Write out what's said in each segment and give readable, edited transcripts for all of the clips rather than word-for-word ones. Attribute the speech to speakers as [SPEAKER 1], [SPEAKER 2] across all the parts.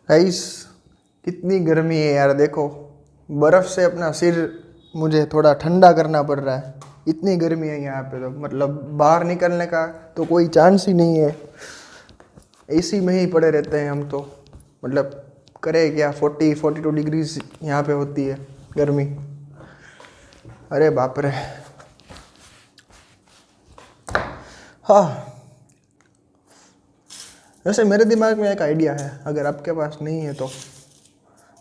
[SPEAKER 1] Guys कितनी गर्मी है यार, देखो बर्फ़ से अपना सिर मुझे थोड़ा ठंडा करना पड़ रहा है। इतनी गर्मी है यहाँ पे, तो मतलब बाहर निकलने का तो कोई चांस ही नहीं है। एसी में ही पड़े रहते हैं हम तो, मतलब करे क्या। 42 डिग्रीज यहाँ पे होती है गर्मी। अरे बाप रे। हाँ, वैसे मेरे दिमाग में एक आइडिया है, अगर आपके पास नहीं है तो।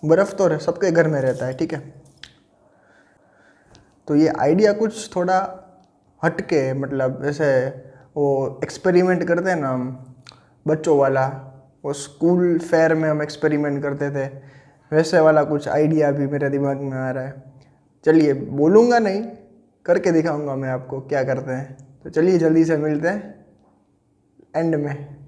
[SPEAKER 1] बर्फ़ तो सबके घर में रहता है, ठीक है। तो ये आइडिया कुछ थोड़ा हटके है, मतलब जैसे वो एक्सपेरिमेंट करते हैं ना हम, बच्चों वाला, वो स्कूल फेयर में हम एक्सपेरिमेंट करते थे, वैसे वाला कुछ आइडिया भी मेरे दिमाग में आ रहा है। चलिए, बोलूँगा नहीं, करके दिखाऊंगा मैं आपको क्या करते हैं। तो चलिए जल्दी से मिलते हैं एंड में।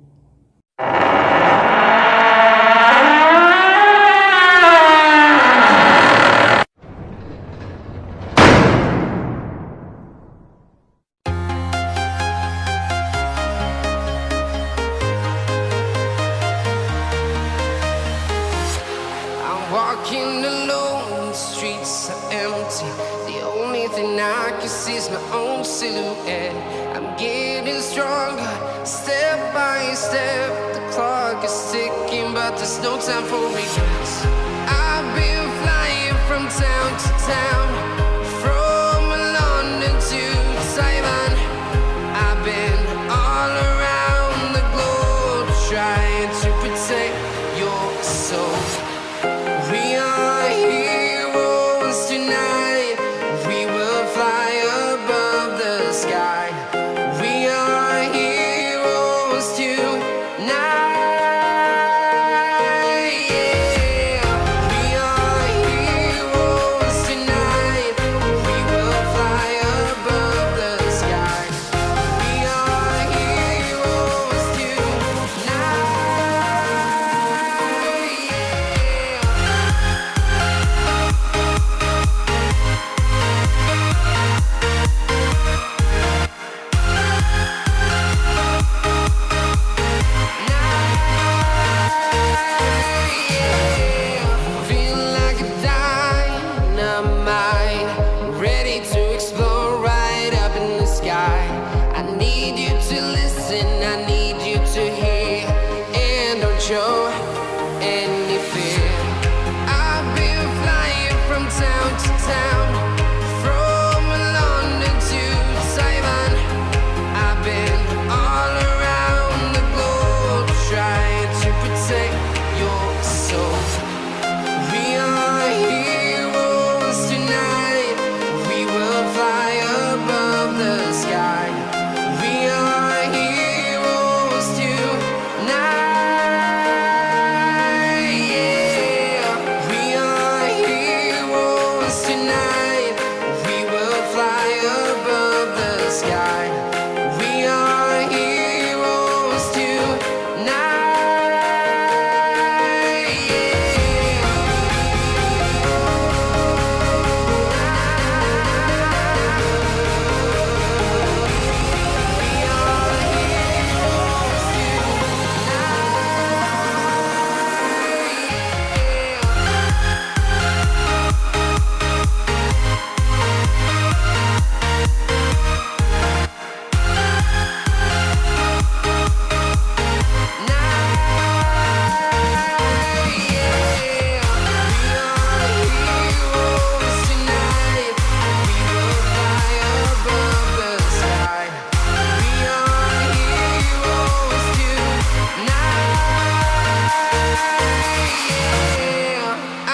[SPEAKER 2] Walking alone, the streets are empty. The only thing I can see is my own silhouette. I'm getting stronger, step by step. The clock is ticking, but there's no time for regrets. I've been flying from town to town, from London to Taiwan. I've been all around the globe, trying to protect your soul. We are heroes tonight. We will fly above the sky. We are heroes tonight. Yeah. We are heroes tonight. We will fly above the sky. We are heroes tonight. Feel like a dynamite, ready to explode right up in the sky. I need you to listen, I need you to hear, and don't show any fear. I've been flying from town to town, from London to Taiwan. I've been all around the globe, trying to protect your soul. We are heroes tonight. We will fly above the sky. We are heroes tonight. Yeah. We are heroes tonight. We will fly above the sky. We are heroes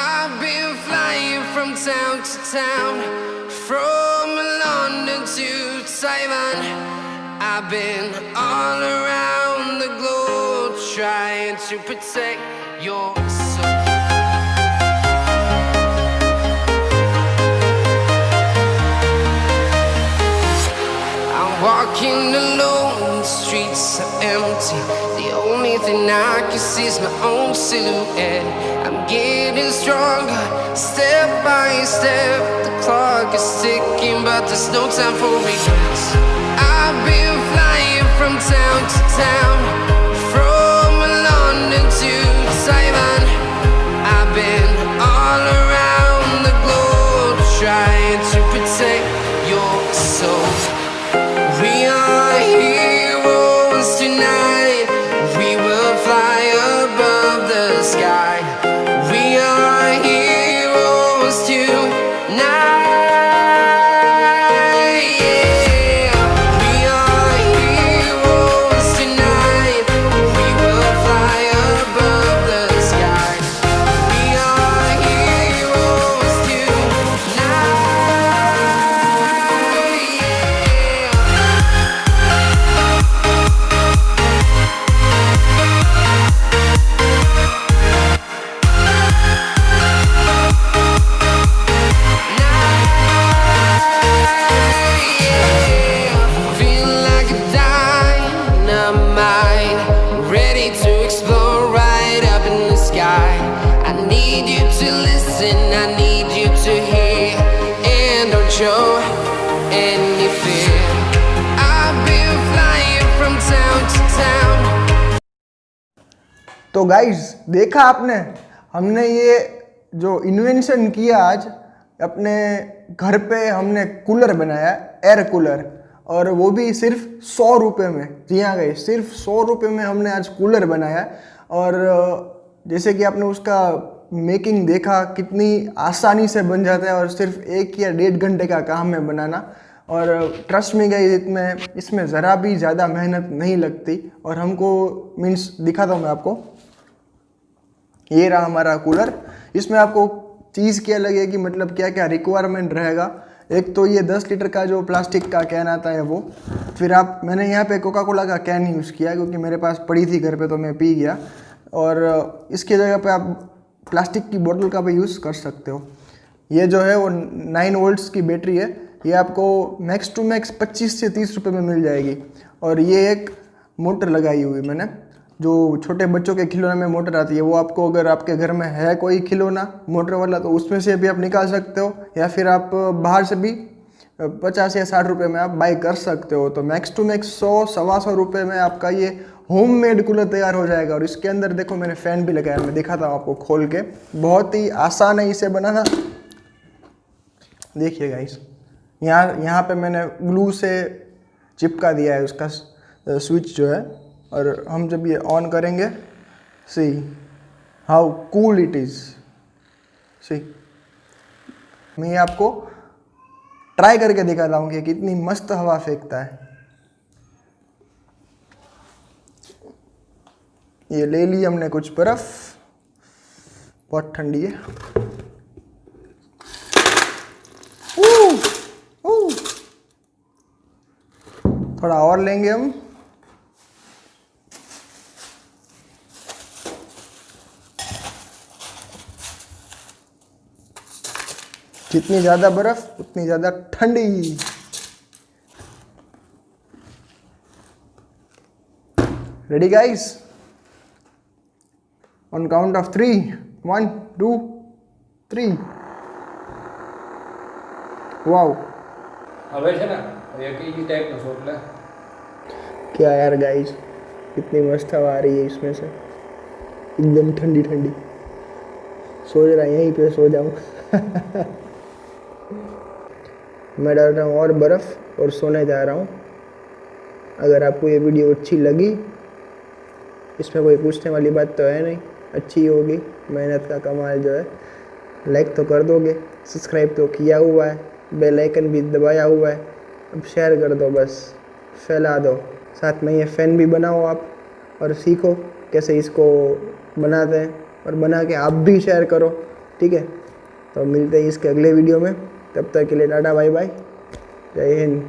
[SPEAKER 2] I've been flying from town to town, from London to Taiwan. I've been all around the globe, trying to protect your soul. I'm walking alone, the streets are empty. The only thing I can see is my own silhouette. I'm getting stronger, step by step. The clock is ticking, but there's no time for regrets. I've been flying from town to town, from London to Taiwan.
[SPEAKER 1] तो guys देखा आपने, हमने ये जो invention किया आज अपने घर पे, हमने कूलर बनाया, एयर कूलर, और वो भी सिर्फ 100 रुपये में। जी हाँ गाइस, सिर्फ 100 रुपये में हमने आज कूलर बनाया। और जैसे कि आपने उसका मेकिंग देखा, कितनी आसानी से बन जाता है और सिर्फ 1 या 1.5 घंटे का काम है बनाना। और ट्रस्ट में गई, इसमें ज़रा भी ज़्यादा मेहनत नहीं लगती। और हमको मीन्स दिखाता हूँ मैं आपको, ये रहा हमारा कूलर। इसमें आपको चीज़ क्या लगेगी, मतलब क्या क्या रिक्वायरमेंट रहेगा। एक तो ये 10 लीटर का जो प्लास्टिक का कैन आता है वो, फिर मैंने यहाँ पे कोका कोला का कैन यूज़ किया क्योंकि मेरे पास पड़ी थी घर पे तो मैं पी गया। और इसके जगह पे आप प्लास्टिक की बोतल का भी यूज़ कर सकते हो। ये जो है वो 9 वोल्ट्स की बैटरी है, ये आपको मैक्स टू मैक्स 25 से 30 रुपये में मिल जाएगी। और ये एक मोटर लगाई हुई मैंने, जो छोटे बच्चों के खिलौने में मोटर आती है, वो आपको अगर आपके घर में है कोई खिलौना मोटर वाला तो उसमें से भी आप निकाल सकते हो, या फिर आप बाहर से भी 50 या 60 रुपये में आप बाई कर सकते हो। तो मैक्स टू मैक्स 100-125 रुपये में आपका ये होममेड कूलर तैयार हो जाएगा। और इसके अंदर देखो मैंने फ़ैन भी लगाया, मैं दिखाता हूँ आपको खोल के, बहुत ही आसान है इसे बनाना। देखिए गाइस, यहाँ पे मैंने ग्लू से चिपका दिया है उसका स्विच जो है। और हम जब ये ऑन करेंगे, see how cool it is, see. मैं आपको ट्राई करके दिखाता हूँ कि कितनी मस्त हवा फेंकता है। ये ले ली हमने कुछ बर्फ़, बहुत ठंडी है। थोड़ा और लेंगे हम। जितनी ज़्यादा बर्फ़ उतनी ज़्यादा ठंडी। Ready guys, on count of 3, 1 2 3। Wow,
[SPEAKER 3] હવે છે ને એક ઈ ટાઈપનો શોટ લે
[SPEAKER 1] क्या यार गाइस, कितनी मस्त हवा आ रही है इसमें से, एकदम ठंडी ठंडी। सोच रहा यहीं पे सो जाऊं। मैं डाल रहा हूँ और बर्फ़ और सोने जा रहा हूँ। अगर आपको ये वीडियो अच्छी लगी, इसमें कोई पूछने वाली बात तो है नहीं, अच्छी होगी, मेहनत का कमाल जो है, लाइक तो कर दोगे, सब्सक्राइब तो किया हुआ है, बेल आइकन भी दबाया हुआ है, अब शेयर कर दो, बस फैला दो। साथ में ये फ़ैन भी बनाओ आप और सीखो कैसे इसको बनाते हैं, और बना के आप भी शेयर करो, ठीक है। तो मिलते हैं इसके अगले वीडियो में, तब तक के लिए टाटा बाय बाय, जय हिंद।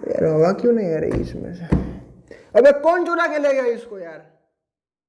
[SPEAKER 1] यार हवा क्यों नहीं आ रही इसमें से? अबे कौन चुरा के ले गया इसको यार?